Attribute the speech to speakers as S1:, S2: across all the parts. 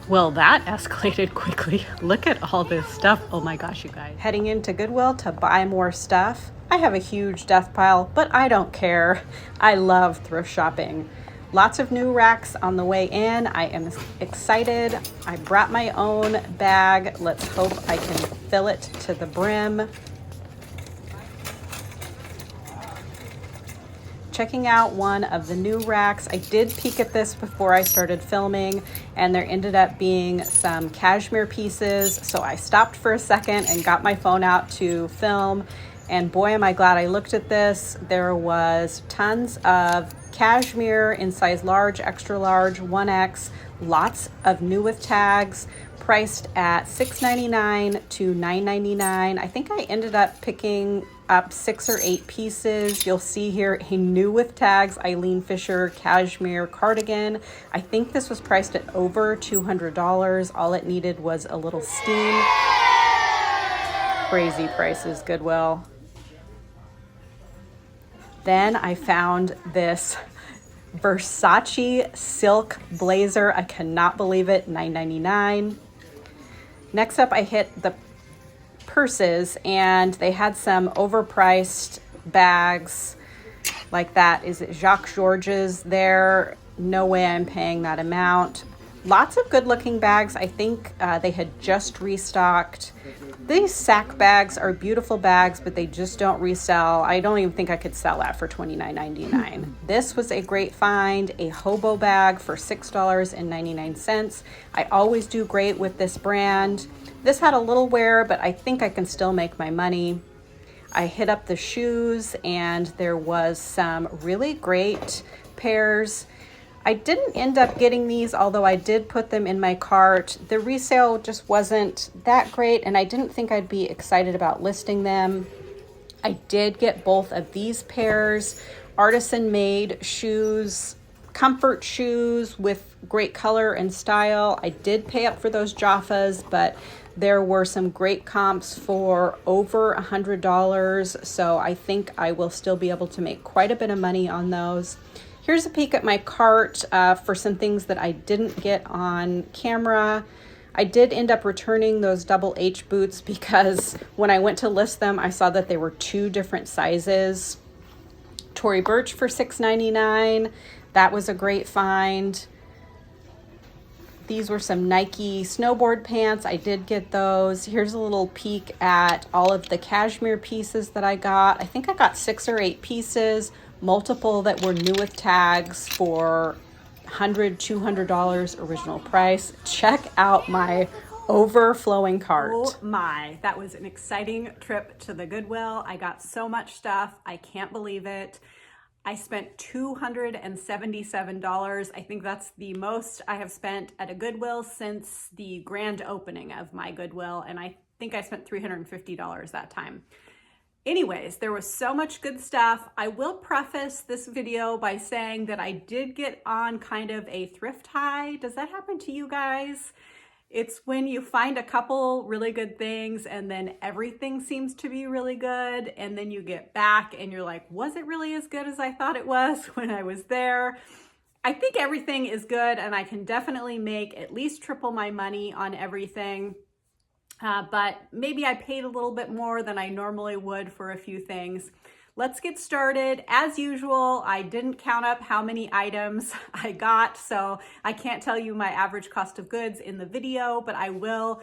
S1: Well, that escalated quickly. Look at all this stuff. Oh my gosh, you guys. Heading into Goodwill to buy more stuff. I have a huge death pile, but I don't care. I love thrift shopping. Lots of new racks on the way in. I am excited. I brought my own bag. Let's hope I can fill it to the brim. Checking out one of the new racks. I did peek at this before I started filming, and there ended up being some cashmere pieces. So I stopped for a second and got my phone out to film. And boy, am I glad I looked at this. There was tons of cashmere in size large, extra large, 1X, lots of new with tags, priced at $6.99 to $9.99. I think I ended up picking up 6 or 8 pieces. You'll see here a new with tags Eileen Fisher cashmere cardigan. I think this was priced at over $200. All it needed was a little steam. Crazy prices, Goodwill. Then I found this Versace silk blazer. I cannot believe it, $9.99. Next up, I hit the purses, and they had some overpriced bags like that. Is it Jacques Georges there? No way I'm paying that amount. Lots of good looking bags. I think they had just restocked. These sack bags are beautiful bags, but they just don't resell. I don't even think I could sell that for $29.99. This was a great find, a hobo bag for $6.99. I always do great with this brand. This had a little wear, but I think I can still make my money. I hit up the shoes, and there was some really great pairs. I didn't end up getting these, although I did put them in my cart. The resale just wasn't that great, and I didn't think I'd be excited about listing them. I did get both of these pairs, Artisan made shoes, comfort shoes with great color and style. I did pay up for those Jaffas, but there were some great comps for over $100, so I think I will still be able to make quite a bit of money on those. Here's a peek at my cart for some things that I didn't get on camera. I did end up returning those double H boots because when I went to list them, I saw that they were 2 different sizes. Tory Burch for $6.99. That was a great find. These were some Nike snowboard pants. I did get those. Here's a little peek at all of the cashmere pieces that I got. I think I got 6 or 8 pieces. Multiple that were new with tags for $100, $200 original price. Check out my overflowing cart. Oh my, that was an exciting trip to the Goodwill. I got so much stuff. I can't believe it. I spent $277. I think that's the most I have spent at a Goodwill since the grand opening of my Goodwill, and I think I spent $350 that time. Anyways, there was so much good stuff. I will preface this video by saying that I did get on kind of a thrift high. Does that happen to you guys? It's when you find a couple really good things and then everything seems to be really good, and then you get back and you're like, was it really as good as I thought it was when I was there? I think everything is good, and I can definitely make at least triple my money on everything. But maybe I paid a little bit more than I normally would for a few things. Let's get started. As usual, I didn't count up how many items I got, so I can't tell you my average cost of goods in the video, but I will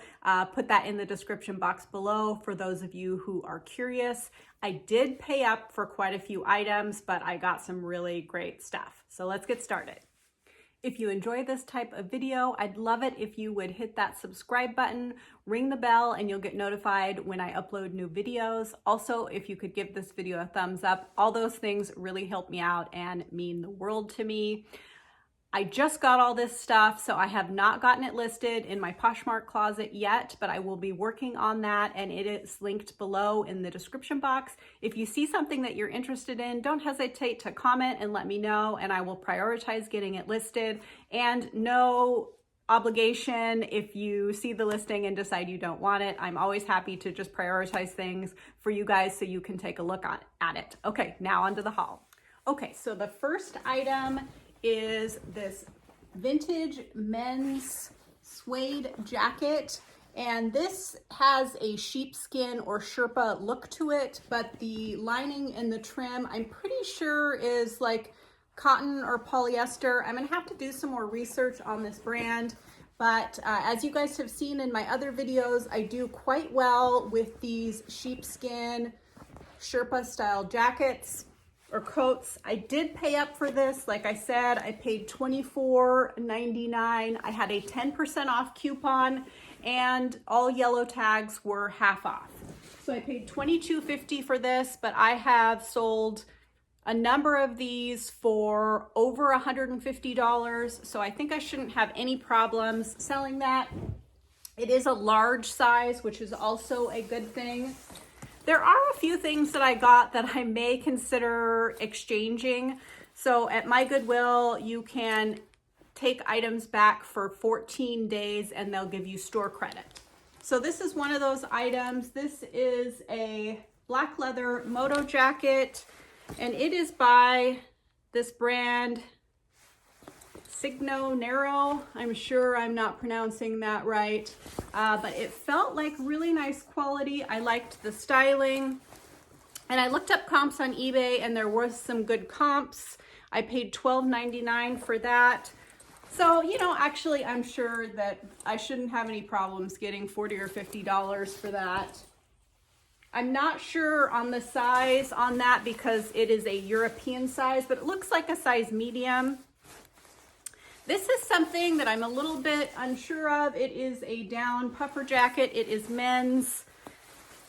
S1: put that in the description box below for those of you who are curious. I did pay up for quite a few items, but I got some really great stuff. So let's get started. If you enjoy this type of video, I'd love it if you would hit that subscribe button, ring the bell, and you'll get notified when I upload new videos. Also, if you could give this video a thumbs up, all those things really help me out and mean the world to me. I just got all this stuff, so I have not gotten it listed in my Poshmark closet yet, but I will be working on that, and it is linked below in the description box. If you see something that you're interested in, don't hesitate to comment and let me know, and I will prioritize getting it listed. And no obligation if you see the listing and decide you don't want it. I'm always happy to just prioritize things for you guys so you can take a look at it. Okay, now onto the haul. Okay, so the first item is this vintage men's suede jacket, and this has a sheepskin or Sherpa look to it, but the lining and the trim I'm pretty sure is like cotton or polyester. I'm gonna have to do some more research on this brand, but as you guys have seen in my other videos, I do quite well with these sheepskin Sherpa style jackets or coats. I did pay up for this. Like I said, I paid $24.99. I had a 10% off coupon and all yellow tags were half off. So I paid $22.50 for this, but I have sold a number of these for over $150. So I think I shouldn't have any problems selling that. It is a large size, which is also a good thing. There are a few things that I got that I may consider exchanging. So at my Goodwill, you can take items back for 14 days and they'll give you store credit. So this is one of those items. This is a black leather moto jacket, and it is by this brand Signo Nero. I'm sure I'm not pronouncing that right, but it felt like really nice quality. I liked the styling, and I looked up comps on eBay and there was some good comps. I paid $12.99 for that. So, you know, actually I'm sure that I shouldn't have any problems getting $40 or $50 for that. I'm not sure on the size on that because it is a European size, but it looks like a size medium. This is something that I'm a little bit unsure of. It is a down puffer jacket. It is men's,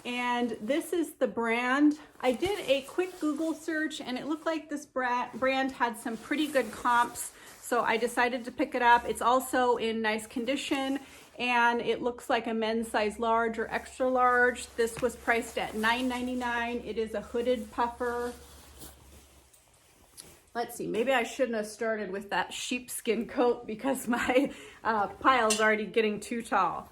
S1: and this is the brand. I did a quick Google search and it looked like this brand had some pretty good comps, so I decided to pick it up. It's also in nice condition, and it looks like a men's size large or extra large. This was priced at $9.99. It is a hooded puffer. Let's see, maybe I shouldn't have started with that sheepskin coat because my pile's already getting too tall.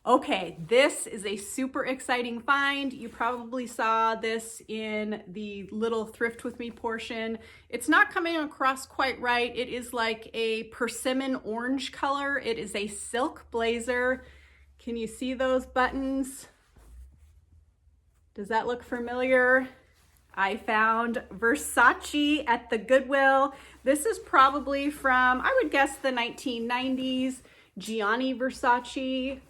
S1: Okay, this is a super exciting find. You probably saw this in the little thrift with me portion. It's not coming across quite right. It is like a persimmon orange color. It is a silk blazer. Can you see those buttons? Does that look familiar? I found Versace at the Goodwill. This is probably from, I would guess, the 1990s. Gianni Versace.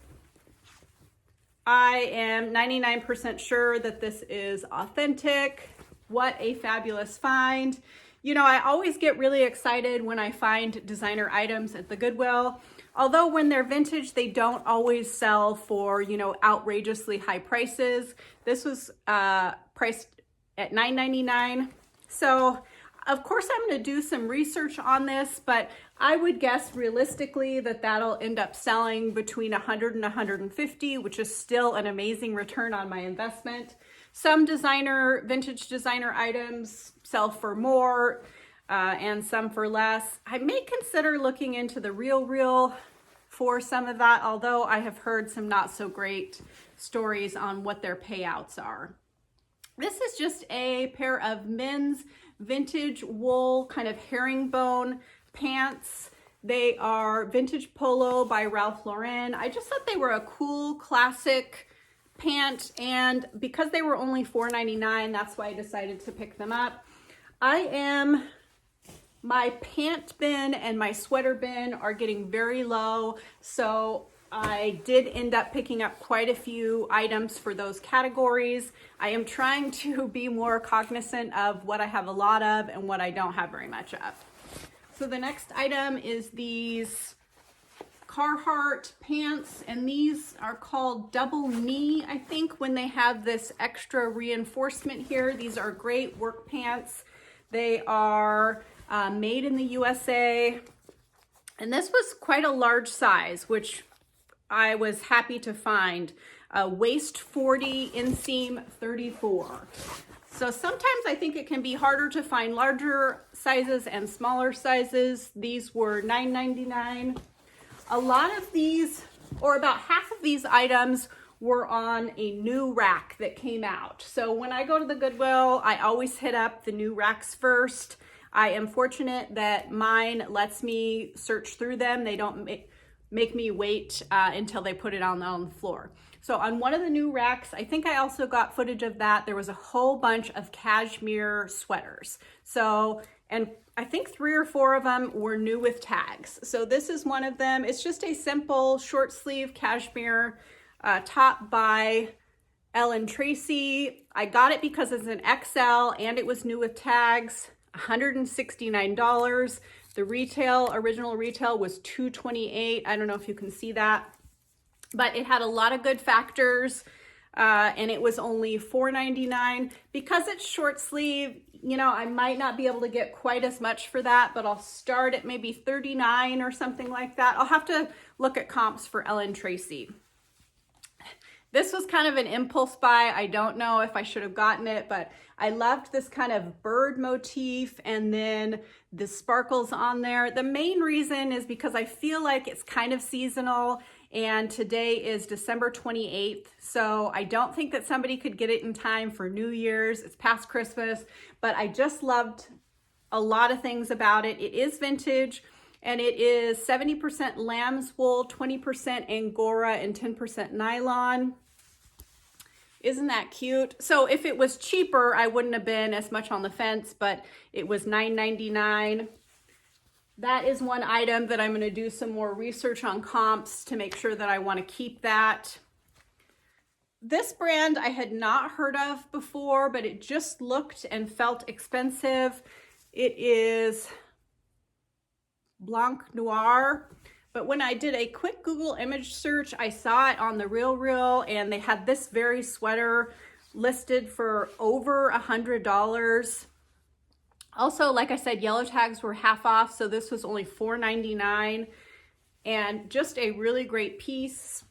S1: I am 99% sure that this is authentic. What a fabulous find. You know, I always get really excited when I find designer items at the Goodwill. Although when they're vintage, they don't always sell for, you know, outrageously high prices. This was priced at $9.99. So of course I'm going to do some research on this, but I would guess realistically that that'll end up selling between $100 and $150, which is still an amazing return on my investment. Some vintage designer items sell for more and some for less. I may consider looking into the Real for some of that, although I have heard some not so great stories on what their payouts are. This is just a pair of men's vintage wool kind of herringbone pants. They are vintage polo by Ralph Lauren. I just thought they were a cool classic pant, and because they were only $4.99, that's why I decided to pick them up. My pant bin and my sweater bin are getting very low, so I did end up picking up quite a few items for those categories. I am trying to be more cognizant of what I have a lot of and what I don't have very much of. So the next item is these Carhartt pants, and these are called double knee, I think, when they have this extra reinforcement here. These are great work pants. They are made in the USA, and this was quite a large size, which I was happy to find. Waist 40, inseam 34. So sometimes I think it can be harder to find larger sizes and smaller sizes. These were $9.99. A lot of these, or about half of these items, were on a new rack that came out. So when I go to the Goodwill, I always hit up the new racks first. I am fortunate that mine lets me search through them. They don't make me wait until they put it on the floor. So on one of the new racks, I think I also got footage of that, there was a whole bunch of cashmere sweaters. So, and I think 3 or 4 of them were new with tags. So this is one of them. It's just a simple short sleeve cashmere top by Ellen Tracy. I got it because it's an XL and it was new with tags, $169. The original retail was $228. I don't know if you can see that, but it had a lot of good factors and it was only $4.99. Because it's short sleeve, you know, I might not be able to get quite as much for that, but I'll start at maybe $39 or something like that. I'll have to look at comps for Ellen Tracy. This was kind of an impulse buy. I don't know if I should have gotten it, but I loved this kind of bird motif and then the sparkles on there. The main reason is because I feel like it's kind of seasonal, and today is December 28th. So I don't think that somebody could get it in time for New Year's. It's past Christmas, but I just loved a lot of things about it. It is vintage. And it is 70% lamb's wool, 20% Angora, and 10% nylon. Isn't that cute? So if it was cheaper, I wouldn't have been as much on the fence, but it was $9.99. That is one item that I'm going to do some more research on comps to make sure that I want to keep that. This brand I had not heard of before, but it just looked and felt expensive. It is Blanc Noir, but when I did a quick Google image search, I saw it on the RealReal, and they had this very sweater listed for over $100. Also, like I said, yellow tags were half off, so this was only $4.99, and just a really great piece.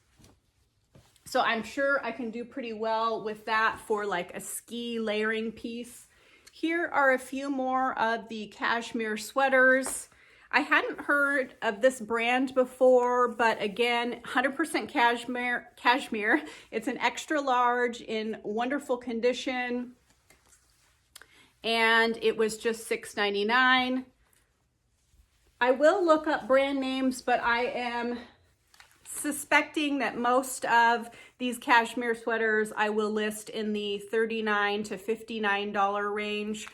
S1: So I'm sure I can do pretty well with that for like a ski layering piece. Here are a few more of the cashmere sweaters. I hadn't heard of this brand before, but again, 100% cashmere. It's an extra large in wonderful condition, and it was just $6.99. I will look up brand names, but I am suspecting that most of these cashmere sweaters I will list in the $39 to $59 range.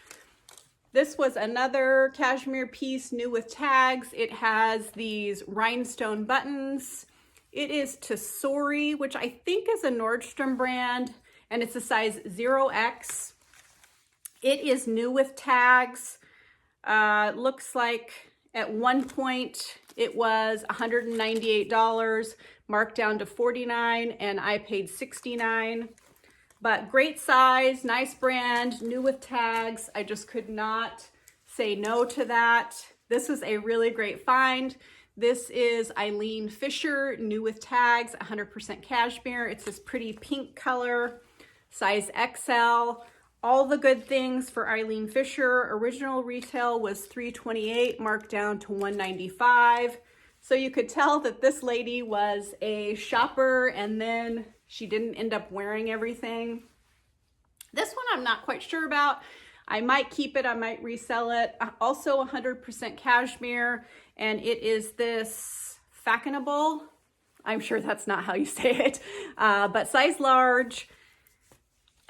S1: This was another cashmere piece, new with tags. It has these rhinestone buttons. It is Tesori, which I think is a Nordstrom brand, and it's a size 0X. It is new with tags. Looks like at one point it was $198, marked down to $49, and I paid $69. But great size, nice brand, new with tags. I just could not say no to that. This was a really great find. This is Eileen Fisher, new with tags, 100% cashmere. It's this pretty pink color, size XL. All the good things for Eileen Fisher. Original retail was $328, marked down to $195. So you could tell that this lady was a shopper, and then she didn't end up wearing everything. This one I'm not quite sure about. I might keep it, I might resell it. Also 100% cashmere, and it is this fashionable. I'm sure that's not how you say it, but size large.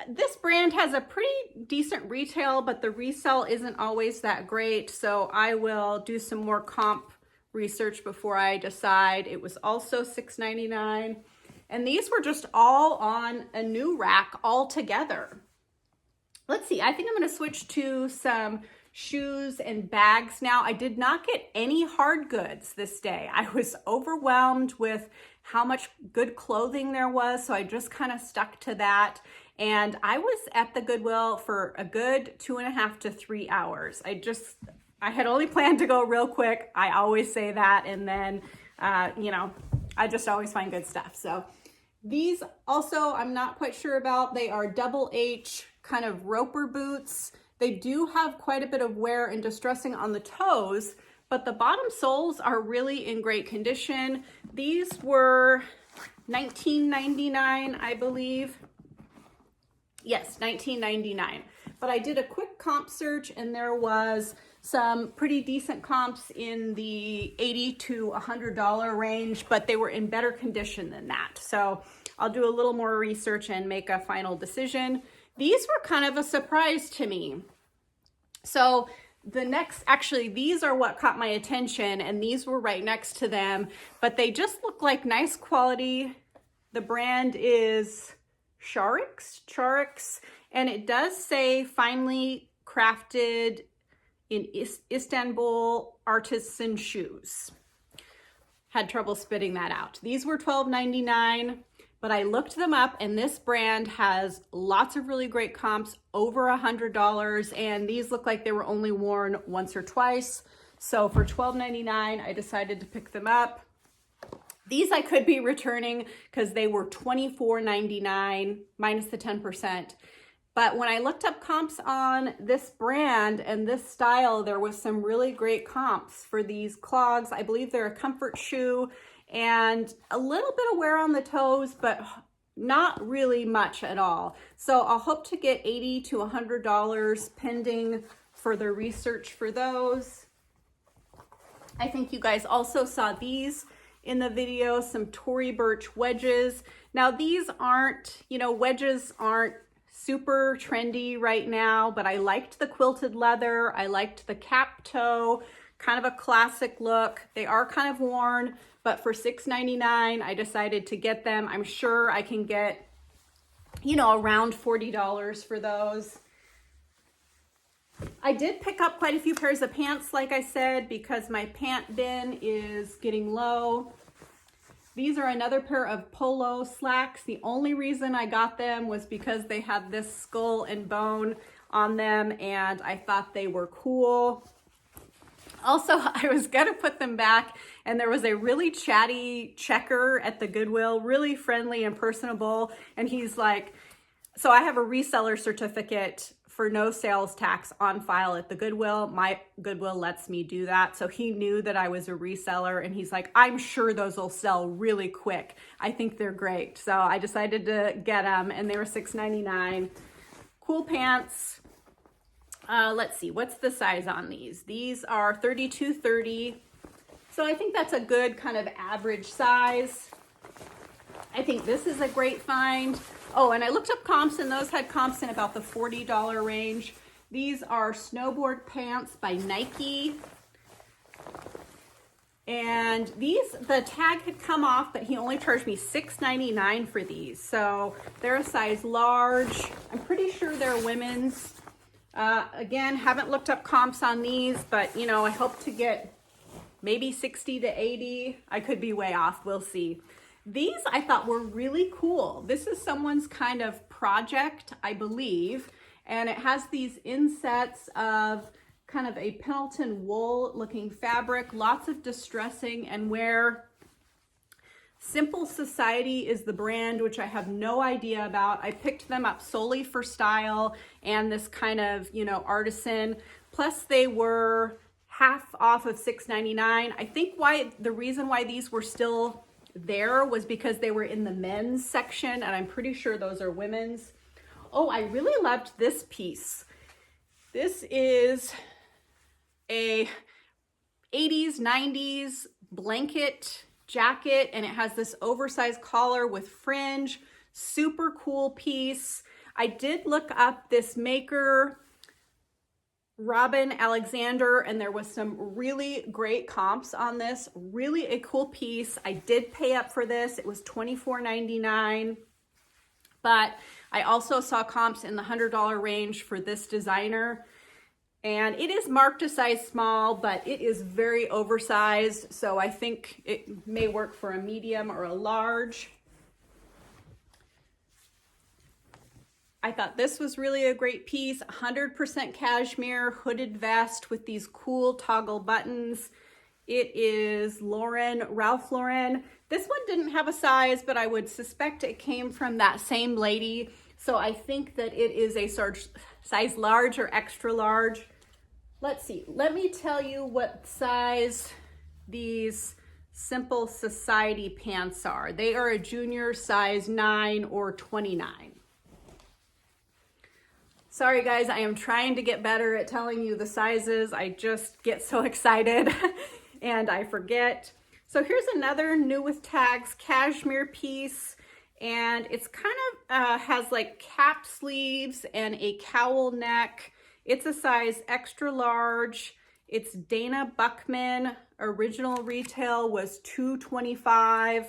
S1: This brand has a pretty decent retail, but the resell isn't always that great. So I will do some more comp research before I decide. It was also $6.99. And these were just all on a new rack all together. Let's see, I think I'm going to switch to some shoes and bags now. I did not get any hard goods this day. I was overwhelmed with how much good clothing there was, so I just kind of stuck to that. And I was at the Goodwill for a good 2.5 to 3 hours. I had only planned to go real quick. I always say that, and then, you know, I just always find good stuff. So these also, I'm not quite sure about. They are double H kind of roper boots. They do have quite a bit of wear and distressing on the toes, but the bottom soles are really in great condition. These were $19.99, I believe. Yes, $19.99. but I did a quick comp search and there was some pretty decent comps in the $80 to $100 range, but they were in better condition than that. So I'll do a little more research and make a final decision. These were kind of a surprise to me. So actually these are what caught my attention, and these were right next to them, but they just look like nice quality. The brand is Charix, and it does say finely crafted in Istanbul artisan shoes. Had trouble spitting that out. These were $12.99, but I looked them up, and this brand has lots of really great comps, over $100, and these look like they were only worn once or twice. So for $12.99, I decided to pick them up. These I could be returning because they were $24.99 minus the 10%. But when I looked up comps on this brand and this style, there was some really great comps for these clogs. I believe they're a comfort shoe and a little bit of wear on the toes, but not really much at all. So I'll hope to get $80 to $100 pending further research for those. I think you guys also saw these in the video, some Tory Burch wedges. Now these aren't, wedges aren't super trendy right now, but I liked the quilted leather. I liked the cap toe, kind of a classic look. They are kind of worn, but for $6.99, I decided to get them. I'm sure I can get, around $40 for those. I did pick up quite a few pairs of pants, like I said, because my pant bin is getting low. These are another pair of polo slacks. The only reason I got them was because they had this skull and bone on them, and I thought they were cool. Also, I was gonna put them back, and there was a really chatty checker at the Goodwill, really friendly and personable, and he's like, so I have a reseller certificate for no sales tax on file at the Goodwill. My Goodwill lets me do that. So he knew that I was a reseller, and he's like, I'm sure those will sell really quick. I think they're great. So I decided to get them, and they were $6.99. Cool pants. Let's see, what's the size on these? These are 32-30. So I think that's a good kind of average size. I think this is a great find. Oh, and I looked up comps, and those had comps in about the $40 range. These are snowboard pants by Nike. And these, the tag had come off, but he only charged me $6.99 for these. So they're a size large. I'm pretty sure they're women's. Again, haven't looked up comps on these, but I hope to get maybe 60 to 80. I could be way off, we'll see. These I thought were really cool. This is someone's kind of project, I believe, and it has these insets of kind of a Pendleton wool looking fabric, lots of distressing and wear. Simple Society is the brand, which I have no idea about. I picked them up solely for style and this kind of, artisan. Plus they were half off of $6.99. I think the reason why these were still there was because they were in the men's section, and I'm pretty sure those are women's. Oh, I really loved this piece. This is a 80s, 90s blanket jacket, and it has this oversized collar with fringe. Super cool piece. I did look up this maker, Robin Alexander, and there was some really great comps on this. Really a cool piece. I did pay up for this. It was $24.99, but I also saw comps in the $100 range for this designer, and it is marked a size small, but it is very oversized, so I think it may work for a medium or a large. I thought this was really a great piece. 100% cashmere hooded vest with these cool toggle buttons. It is Ralph Lauren. This one didn't have a size, but I would suspect it came from that same lady. So I think that it is a size large or extra large. Let's see, let me tell you what size these Simple Society pants are. They are a junior size 9 or 29. Sorry guys, I am trying to get better at telling you the sizes. I just get so excited and I forget. So here's another new with tags cashmere piece, and it's kind of has like cap sleeves and a cowl neck. It's a size extra large. It's Dana Buckman. Original retail was $225.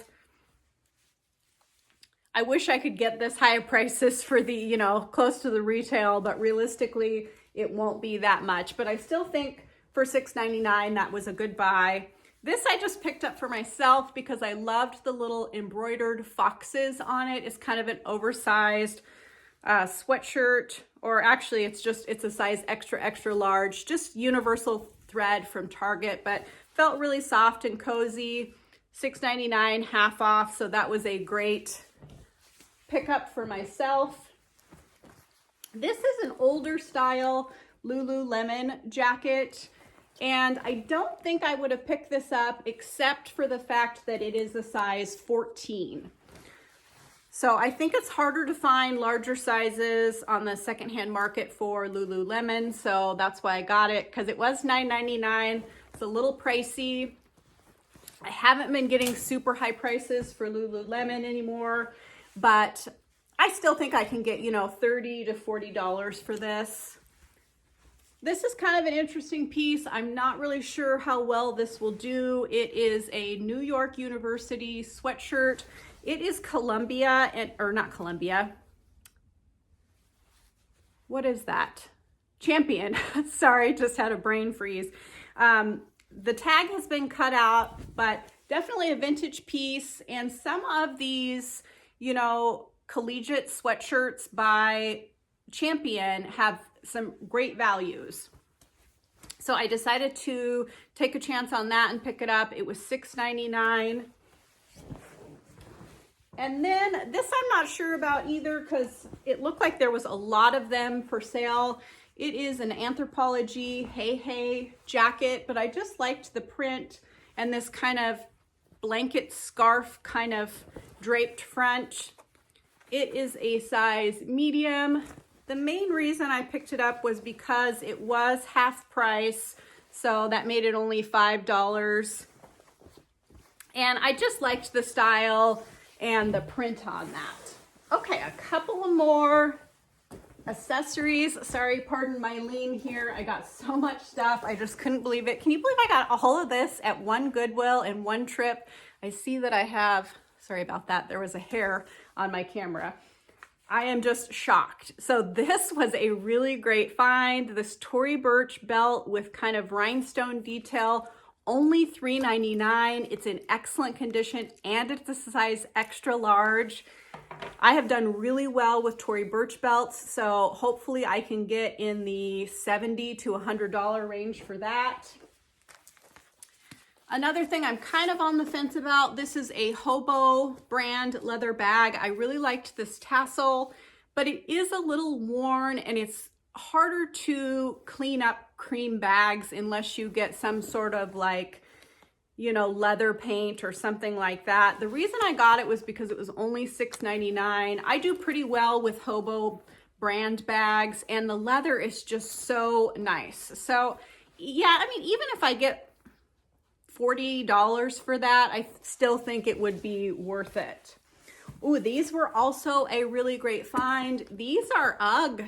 S1: I wish I could get this high prices for the, you know, close to the retail, but realistically, it won't be that much. But I still think for $6.99, that was a good buy. This I just picked up for myself because I loved the little embroidered foxes on it. It's kind of an oversized sweatshirt, or actually it's a size extra, extra large, just universal thread from Target, but felt really soft and cozy. $6.99, half off, so that was a great pickup for myself. This is an older style Lululemon jacket, and I don't think I would have picked this up except for the fact that it is a size 14. So I think it's harder to find larger sizes on the secondhand market for Lululemon, so that's why I got it, because it was $9.99. It's a little pricey. I haven't been getting super high prices for Lululemon anymore, but I still think I can get, you know, $30 to $40 for this. This is kind of an interesting piece. I'm not really sure how well this will do. It is a New York University sweatshirt. It is Columbia, or not Columbia. What is that? Champion. Sorry, just had a brain freeze. The tag has been cut out, but definitely a vintage piece. And some of these, you know, collegiate sweatshirts by Champion have some great values. So I decided to take a chance on that and pick it up. It was $6.99. And then this I'm not sure about either because it looked like there was a lot of them for sale. It is an Anthropologie Hey Hey jacket, but I just liked the print and this kind of blanket scarf kind of draped front. It is a size medium. The main reason I picked it up was because it was half price, so that made it only $5. And I just liked the style and the print on that. Okay, a couple of more accessories. Sorry, pardon my lean here. I got so much stuff. I just couldn't believe it. Can you believe I got a whole of this at one Goodwill in one trip? I see that I have, sorry about that. There was a hair on my camera. I am just shocked. So this was a really great find. This Tory Burch belt with kind of rhinestone detail, only $3.99. It's in excellent condition and it's a size extra large. I have done really well with Tory Burch belts, so hopefully I can get in the $70 to $100 range for that. Another thing I'm kind of on the fence about, this is a Hobo brand leather bag. I really liked this tassel, but it is a little worn and it's harder to clean up cream bags unless you get some sort of like, you know, leather paint or something like that. The reason I got it was because it was only $6.99. I do pretty well with Hobo brand bags and the leather is just so nice. So yeah, I mean, even if I get $40 for that, I still think it would be worth it. Ooh, these were also a really great find. These are UGG.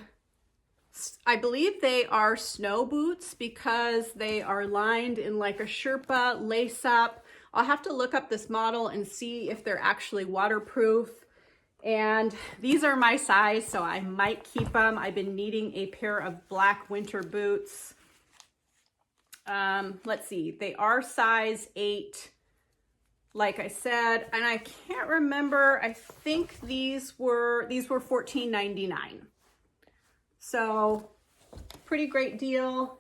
S1: I believe they are snow boots because they are lined in like a Sherpa lace up. I'll have to look up this model and see if they're actually waterproof. And these are my size, so I might keep them. I've been needing a pair of black winter boots. Let's see, they are size 8, like I said, and I can't remember, I think these were $14.99. So pretty great deal.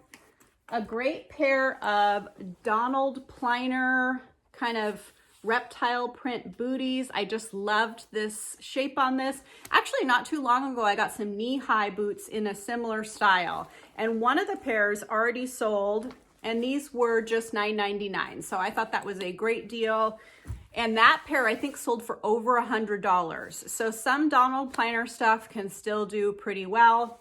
S1: A great pair of Donald Pliner kind of reptile print booties. I just loved this shape on this. Actually, not too long ago, I got some knee-high boots in a similar style, and one of the pairs already sold, and these were just $9.99. So I thought that was a great deal. And that pair, I think, sold for over $100. So some Donald Pliner stuff can still do pretty well.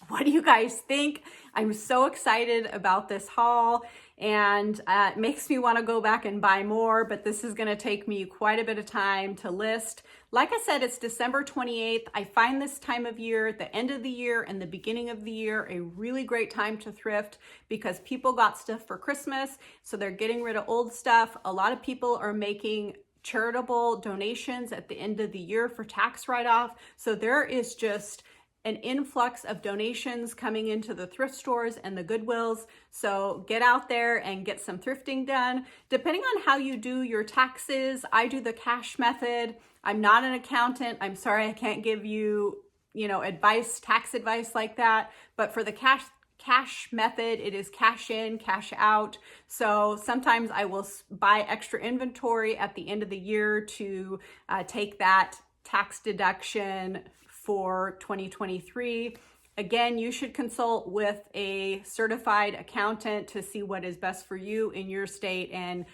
S1: What do you guys think? I'm so excited about this haul, and it makes me want to go back and buy more, but this is going to take me quite a bit of time to list. Like I said, it's December 28th. I find this time of year, the end of the year and the beginning of the year, a really great time to thrift because people got stuff for Christmas, so they're getting rid of old stuff. A lot of people are making charitable donations at the end of the year for tax write-off. So there is just an influx of donations coming into the thrift stores and the Goodwills. So get out there and get some thrifting done. Depending on how you do your taxes, I do the cash method. I'm not an accountant. I'm sorry, I can't give you, advice, tax advice like that. But for the cash method, it is cash in, cash out. So sometimes I will buy extra inventory at the end of the year to take that tax deduction for 2023. Again, you should consult with a certified accountant to see what is best for you in your state and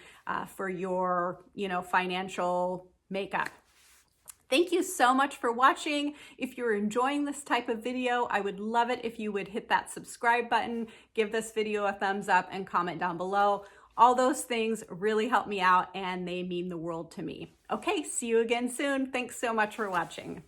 S1: for your, financial makeup. Thank you so much for watching. If you're enjoying this type of video, I would love it if you would hit that subscribe button, give this video a thumbs up, and comment down below. All those things really help me out and they mean the world to me. Okay, see you again soon. Thanks so much for watching.